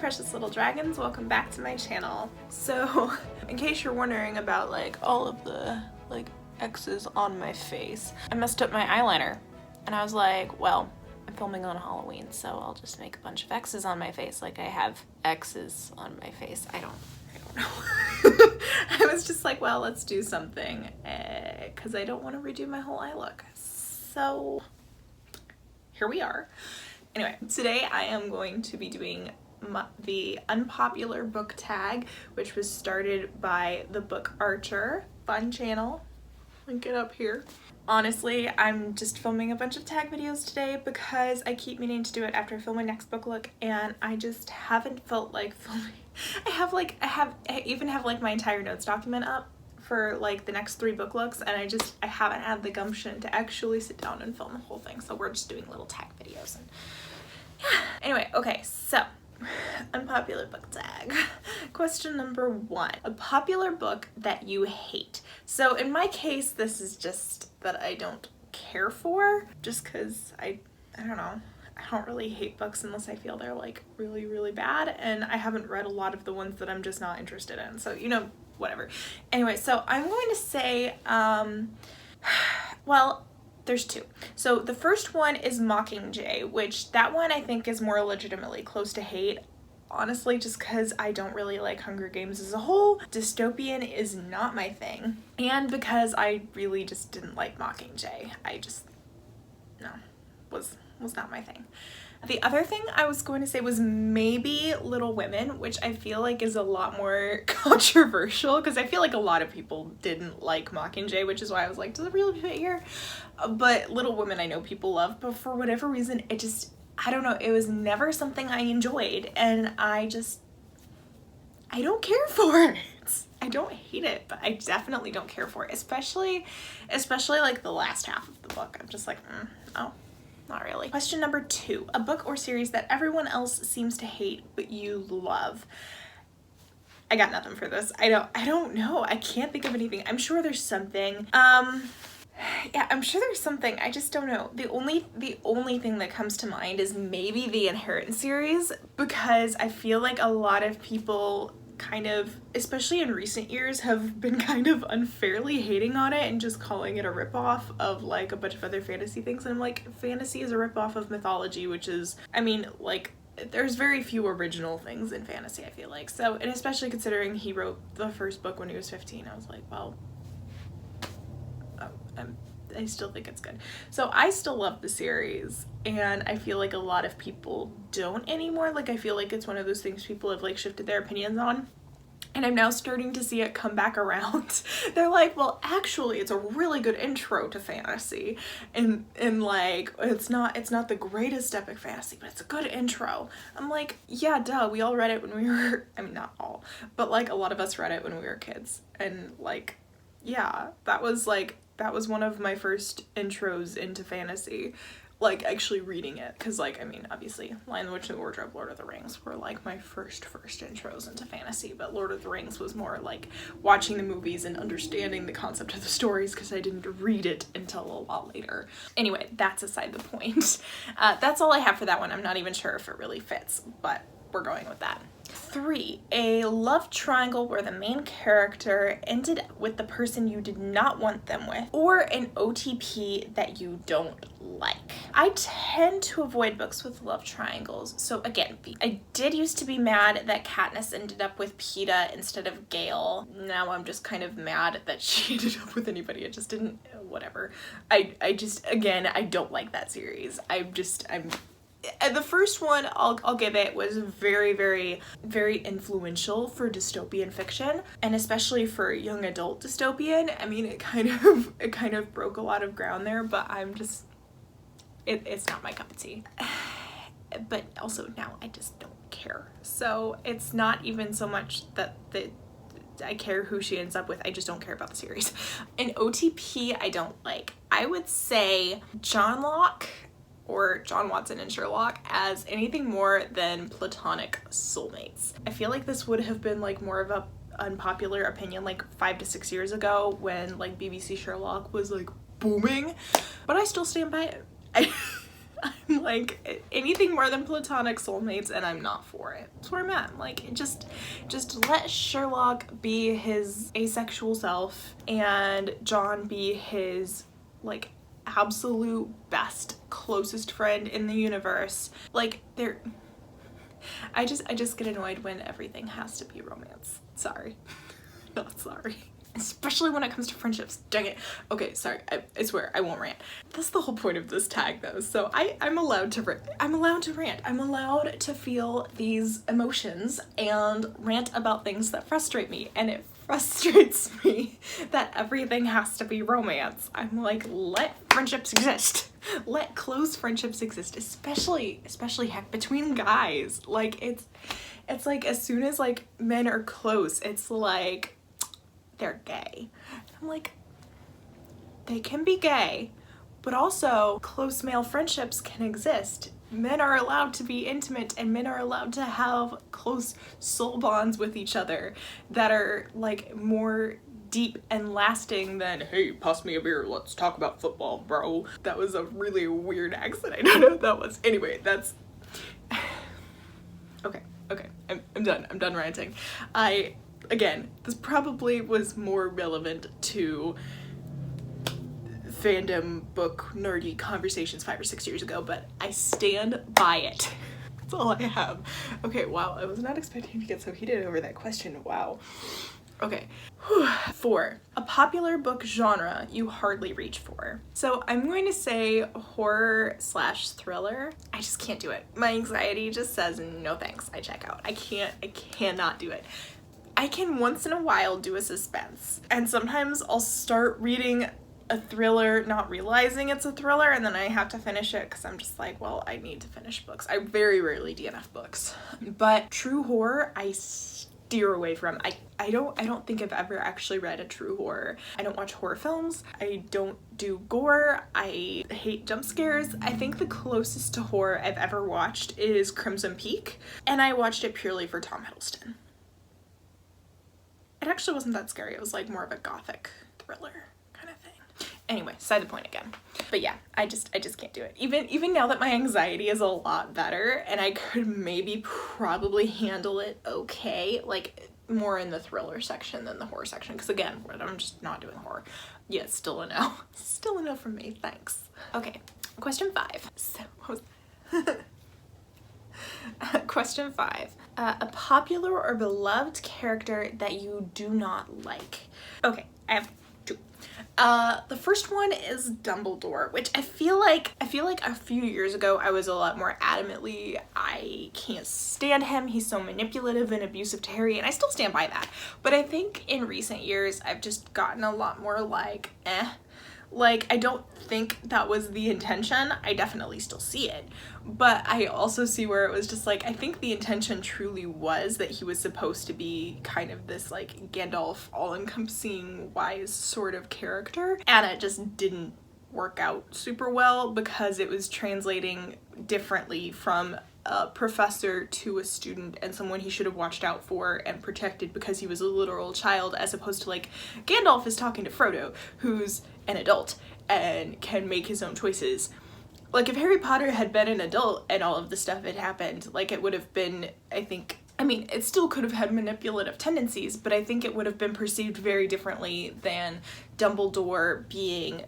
precious little dragons, welcome back to my channel. So, in case you're wondering about like all of the like X's on my face, I messed up my eyeliner and I was like, well, I'm filming on Halloween, so I'll just make a bunch of X's on my face like I have X's on my face. I don't know. I was just like, well, let's do something because I don't want to redo my whole eye look. So here we are. Anyway, today I am going to be doing the unpopular book tag, which was started by the Book Archer fun channel. Link it up here. Honestly, I'm just filming a bunch of tag videos today because I keep meaning to do it after I film my next book look, and I just haven't felt like filming. I even have like my entire notes document up for like the next 3 book looks, and I haven't had the gumption to actually sit down and film the whole thing, so we're just doing little tag videos. And yeah. Anyway, okay, so unpopular book tag. Question number 1. A popular book that you hate. So in my case, this is just that I don't care for, just because I don't know. I don't really hate books unless I feel they're like really, really bad, and I haven't read a lot of the ones that I'm just not interested in. So, you know, whatever. Anyway, so I'm going to say, well, there's 2. So the first one is Mockingjay, which that one I think is more legitimately close to hate. Honestly, just because I don't really like Hunger Games as a whole. Dystopian is not my thing. And because I really just didn't like Mockingjay. Was not my thing. The other thing I was going to say was maybe Little Women, which I feel like is a lot more controversial because I feel like a lot of people didn't like Mockingjay, which is why I was like, does it really fit here? But Little Women I know people love, but for whatever reason, it just, I don't know, it was never something I enjoyed, and I don't care for it. I don't hate it, but I definitely don't care for it, especially like the last half of the book. I'm just like, oh. Not really. Question number 2. A book or series that everyone else seems to hate but you love. I got nothing for this. I don't know. I can't think of anything. I'm sure there's something. Yeah, I'm sure there's something. I just don't know. The only thing that comes to mind is maybe the Inheritance series, because I feel like a lot of people kind of, especially in recent years, have been kind of unfairly hating on it and just calling it a ripoff of like a bunch of other fantasy things. And I'm like, fantasy is a ripoff of mythology, which is, I mean, like, there's very few original things in fantasy, I feel like. So, and especially considering he wrote the first book when he was 15, I was like, well, I still think it's good. So I still love the series, and I feel like a lot of people don't anymore. Like, I feel like it's one of those things people have like shifted their opinions on, and I'm now starting to see it come back around. They're like, well, actually it's a really good intro to fantasy, and like it's not the greatest epic fantasy, but it's a good intro. I'm like, yeah, duh, we all read it when we were, I mean, not all, but like a lot of us read it when we were kids, and like, yeah, that was one of my first intros into fantasy, like actually reading it, because like, I mean, obviously Lion, the Witch and the Wardrobe, Lord of the Rings were like my first intros into fantasy, but Lord of the Rings was more like watching the movies and understanding the concept of the stories, because I didn't read it until a lot later. Anyway, that's aside the point. That's all I have for that one. I'm not even sure if it really fits, but we're going with that. 3. A love triangle where the main character ended with the person you did not want them with, or an OTP that you don't like. I tend to avoid books with love triangles. So again, I did used to be mad that Katniss ended up with Peeta instead of Gale. Now I'm just kind of mad that she ended up with anybody. It just didn't, whatever. I just, again, I don't like that series. The first one, I'll give it, was very, very, very influential for dystopian fiction, and especially for young adult dystopian. I mean, it kind of broke a lot of ground there, but I'm just, it's not my cup of tea. But also now I just don't care. So it's not even so much that I care who she ends up with, I just don't care about the series. An OTP I don't like. I would say John Locke or John Watson and Sherlock as anything more than platonic soulmates. I feel like this would have been like more of a unpopular opinion like 5 to 6 years ago when like BBC Sherlock was like booming, but I still stand by it. I'm Like, anything more than platonic soulmates, and I'm not for it. That's where I'm at. Like, just let Sherlock be his asexual self and John be his, like, absolute best, closest friend in the universe. Like, I just get annoyed when everything has to be romance. Sorry. Not sorry. Especially when it comes to friendships. Dang it. Okay, sorry. I swear I won't rant. That's the whole point of this tag though. So I'm allowed to rant. I'm allowed to rant. I'm allowed to feel these emotions and rant about things that frustrate me. And it frustrates me that everything has to be romance. I'm like, let friendships exist. Let close friendships exist, especially heck between guys. Like it's like as soon as like men are close, it's like they're gay. I'm like, they can be gay, but also close male friendships can exist. Men are allowed to be intimate and men are allowed to have close soul bonds with each other that are like more deep and lasting than, hey, pass me a beer, let's talk about football, bro. That was a really weird accent. I don't know what that was. Anyway, that's okay. I'm done ranting. Again, this probably was more relevant to fandom book nerdy conversations 5 or 6 years ago, but I stand by it. That's all I have. Okay, wow, I was not expecting to get so heated over that question. Wow. Okay. 4. A popular book genre you hardly reach for. So I'm going to say horror/thriller. I just can't do it. My anxiety just says no thanks. I check out. I cannot do it. I can once in a while do a suspense, and sometimes I'll start reading a thriller not realizing it's a thriller, and then I have to finish it because I'm just like, well, I need to finish books. I very rarely DNF books, but true horror I steer away from. I don't think I've ever actually read a true horror. I don't watch horror films. I don't do gore. I hate jump scares. I think the closest to horror I've ever watched is Crimson Peak, and I watched it purely for Tom Hiddleston. It actually wasn't that scary. It was like more of a gothic thriller kind of thing. Anyway, side the point again. But yeah, I just can't do it. Even now that my anxiety is a lot better and I could maybe probably handle it okay, like more in the thriller section than the horror section, because again, I'm just not doing horror. Yeah, still a no. Still a no from me, thanks. Okay, question 5. So, question 5. A popular or beloved character that you do not like. Okay, I have 2. The first one is Dumbledore, which I feel like a few years ago I was a lot more adamantly, I can't stand him, he's so manipulative and abusive to Harry, and I still stand by that. But I think in recent years I've just gotten a lot more like, Like, I don't think that was the intention. I definitely still see it. But I also see where it was just like, I think the intention truly was that he was supposed to be kind of this like Gandalf all-encompassing wise sort of character. And it just didn't work out super well because it was translating differently from a professor to a student and someone he should have watched out for and protected because he was a literal child, as opposed to like Gandalf is talking to Frodo, who's an adult and can make his own choices. Like, if Harry Potter had been an adult and all of this stuff had happened, like, it would have been, I mean, it still could have had manipulative tendencies, but I think it would have been perceived very differently than Dumbledore being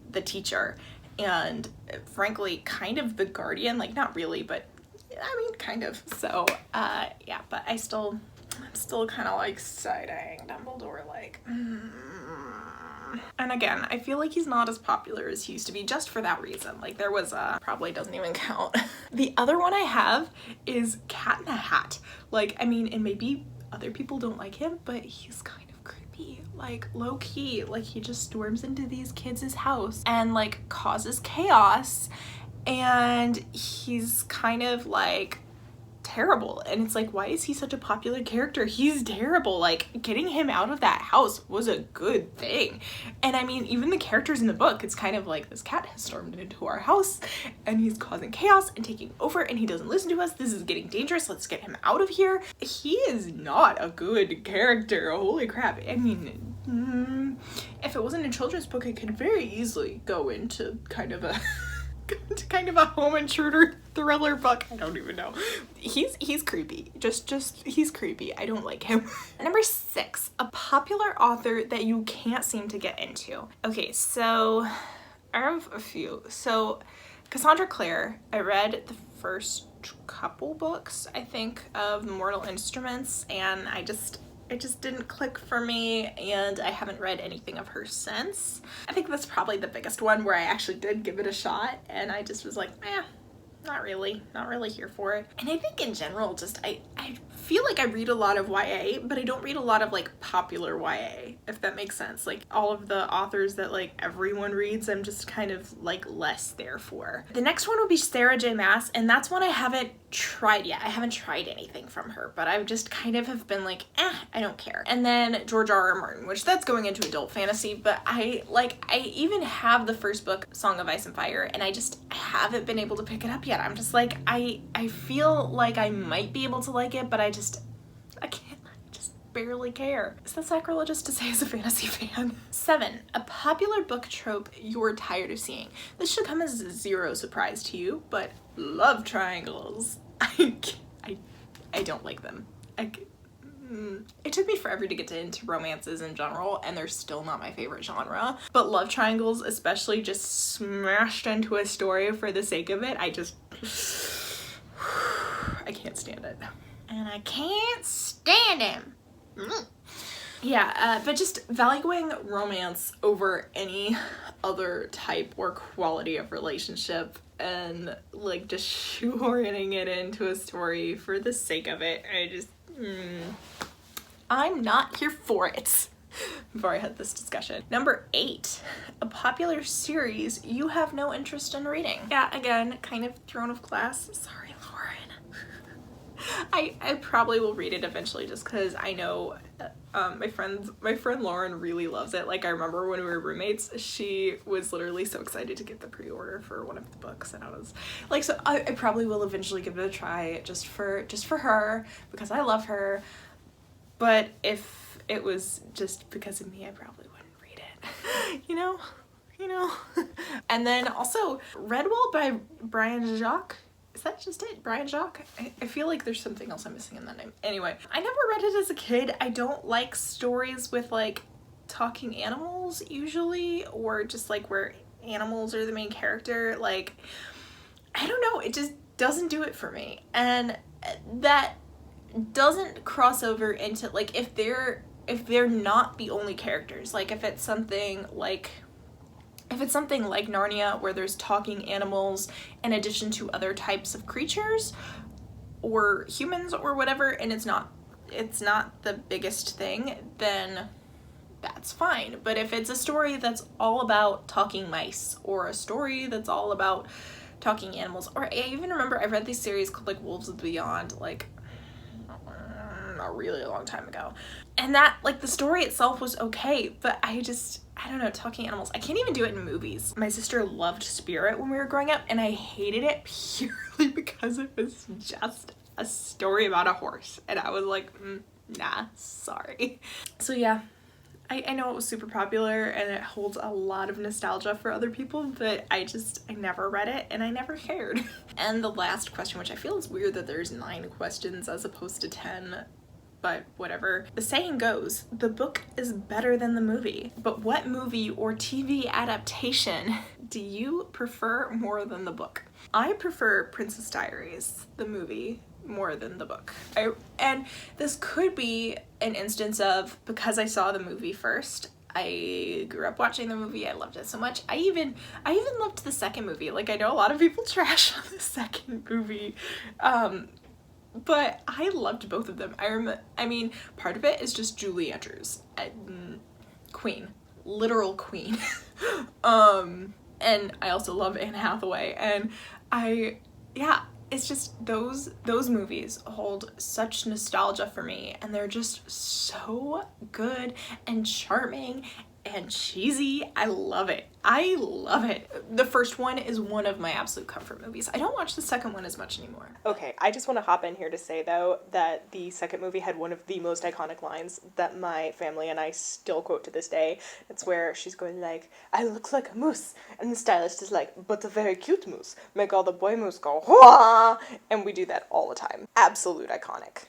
the teacher and, frankly, kind of the guardian. Like, not really, but I mean, kind of. So, yeah, but I'm still kind of like side-eyeing Dumbledore, like, And again, I feel like he's not as popular as he used to be just for that reason. Like, there was probably doesn't even count. The other one I have is Cat in the Hat. Like, I mean, and maybe other people don't like him, but he's kind of creepy. Like, low-key, like, he just storms into these kids' house and like causes chaos. And he's kind of like terrible, and it's like, why is he such a popular character? He's terrible. Like, getting him out of that house was a good thing. And I mean, even the characters in the book, it's kind of like, this cat has stormed into our house and he's causing chaos and taking over, and he doesn't listen to us. This is getting dangerous. Let's get him out of here. He is not a good character. Holy crap. I mean, if it wasn't a children's book, it could very easily go into kind of a kind of a home intruder thriller book. I don't even know. He's creepy. Just he's creepy. I don't like him. Number 6, a popular author that you can't seem to get into. Okay, so I have a few. So Cassandra Clare, I read the first couple books, I think, of Mortal Instruments, and it just didn't click for me, and I haven't read anything of her since. I think that's probably the biggest one where I actually did give it a shot, and I just was like, not really here for it. And I think in general, just I feel like I read a lot of YA, but I don't read a lot of like popular YA, if that makes sense. Like all of the authors that like everyone reads, I'm just kind of like less there for. The next one would be Sarah J Maas, and that's one I haven't tried yet. I haven't tried anything from her, but I've just kind of have been like, I don't care. And then George R.R. Martin, which that's going into adult fantasy, but I even have the first book, Song of Ice and Fire, and I haven't been able to pick it up yet. I'm just like, I feel like I might be able to like it, but I can't, I just barely care. Is that sacrilegious to say as a fantasy fan? 7, a popular book trope you're tired of seeing. This should come as zero surprise to you, but love triangles. I don't like them. It took me forever to get into romances in general, and they're still not my favorite genre. But love triangles, especially just smashed into a story for the sake of it, I can't stand it. And I can't stand him. Yeah, but just valuing romance over any other type or quality of relationship, and like just shoehorning it into a story for the sake of it, I'm not here for it. We've already had this discussion. Number 8, a popular series you have no interest in reading. Yeah, again, kind of thrown off class. Sorry, Lauren. I probably will read it eventually, just because I know my friend Lauren really loves it. Like, I remember when we were roommates, she was literally so excited to get the pre-order for one of the books, and I was like, so I probably will eventually give it a try, just for her, because I love her. But if it was just because of me, I probably wouldn't read it. you know. And then also Redwall by Brian Jacques. Is that just it? Brian Jacques? I feel like there's something else I'm missing in that name. Anyway, I never read it as a kid. I don't like stories with like talking animals usually, or just like where animals are the main character. Like, I don't know, it just doesn't do it for me. And that doesn't cross over into like if they're not the only characters. Like if it's something like Narnia, where there's talking animals in addition to other types of creatures or humans or whatever, and it's not the biggest thing, then that's fine. But if it's a story that's all about talking mice, or a story that's all about talking animals, or I even remember I read this series called like Wolves of the Beyond, like a really long time ago, and that like the story itself was okay, but I don't know, talking animals, I can't even do it in movies. My sister loved Spirit when we were growing up, and I hated it purely because it was just a story about a horse, and I was like, nah, sorry. So yeah, I know it was super popular and it holds a lot of nostalgia for other people, but I never read it and I never cared. And the last question, which I feel is weird that there's 9 questions as opposed to 10, but whatever. The saying goes, the book is better than the movie. But what movie or TV adaptation do you prefer more than the book? I prefer Princess Diaries, the movie, more than the book. And this could be an instance of, because I saw the movie first, I grew up watching the movie, I loved it so much. I even loved the second movie. Like, I know a lot of people trash on the second movie, but I loved both of them. I mean, part of it is just Julie Andrews, queen, literal queen. And I also love Anne Hathaway, and it's just those movies hold such nostalgia for me, and they're just so good and charming and cheesy. I love it. I love it. The first one is one of my absolute comfort movies. I don't watch the second one as much anymore. Okay, I just want to hop in here to say though that the second movie had one of the most iconic lines that my family and I still quote to this day. It's where she's going like, I look like a moose, and the stylist is like, but a very cute moose. Make all the boy moose go, wah! And we do that all the time. Absolute iconic.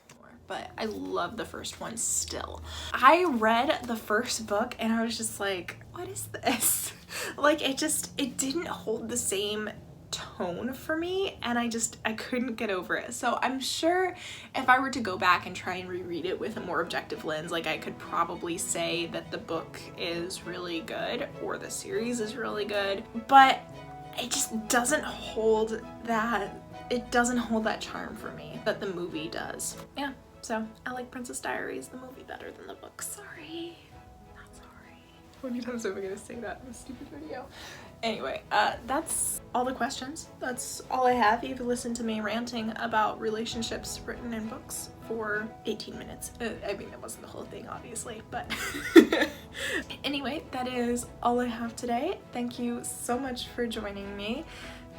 But I love the first one still. I read the first book and I was just like, what is this? Like, it didn't hold the same tone for me, and I couldn't get over it. So I'm sure if I were to go back and try and reread it with a more objective lens, like, I could probably say that the book is really good or the series is really good, but it just doesn't hold that charm for me that the movie does. Yeah. So, I like Princess Diaries, the movie, better than the book. Sorry. Not sorry. How many times am I gonna say that in this stupid video? Anyway, that's all the questions. That's all I have. You've listened to me ranting about relationships written in books for 18 minutes. I mean, that wasn't the whole thing, obviously, but... Anyway, that is all I have today. Thank you so much for joining me.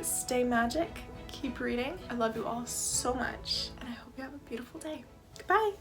Stay magic. Keep reading. I love you all so much, and I hope you have a beautiful day. Goodbye.